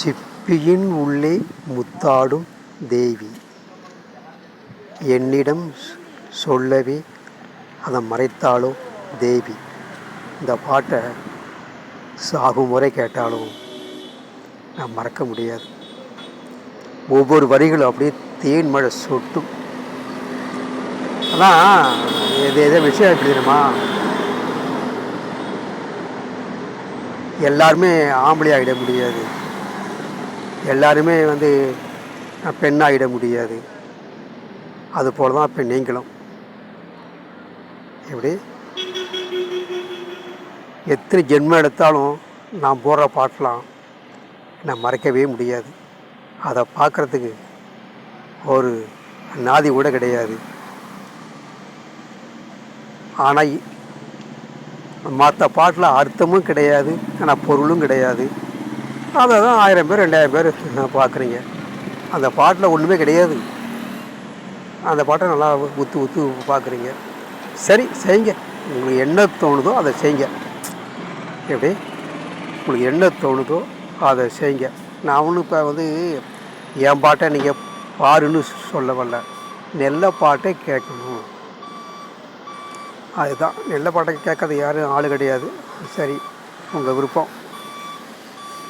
சிப்பியின் உள்ளே முத்தாடும் தேவி என்னிடம் சொல்லவே அதை மறைத்தாளோ தேவி. இந்த பாட்டை சாகும் முறை கேட்டாலும் நான் மறக்க முடியாது. ஒவ்வொரு வரிகளும் அப்படியே தேன் மழை சொட்டும். ஆனால் எதோ விஷயம் எப்படி தெரியுமா, எல்லாருமே ஆம்பளையாகிட முடியாது, எல்லாருமே பெண்ணாகிட முடியாது. அதுபோல தான் இப்போ நீங்களும் எப்படி எத்தனை ஜென்மம் எடுத்தாலும் நான் போடுற பாட்டெலாம் நான் மறக்கவே முடியாது. அதை பார்க்குறதுக்கு ஒரு நாதி கூட கிடையாது. ஆனால் மற்ற பாட்டில் அர்த்தமும் கிடையாது, ஆனால் பொருளும் கிடையாது. அதை தான் 1000 பேர் 2000 பேர் பார்க்குறீங்க. அந்த பாட்டில் ஒன்றுமே கிடையாது, அந்த பாட்டை நல்லா உத்து பார்க்குறீங்க. சரி, செய்யுங்க. உங்களுக்கு என்ன தோணுதோ அதை செய்யுங்க. எப்படி உங்களுக்கு என்ன தோணுதோ அதை செய்யுங்க. நான் ஒன்றும் இப்போ என் பாட்டை நீங்கள் பாருன்னு சொல்ல வரல. நல்ல பாட்டை கேட்கணும், அதுதான். நல்ல பாட்டை கேட்காத யாரும் ஆள் கிடையாது. சரி, உங்கள் விருப்பம்.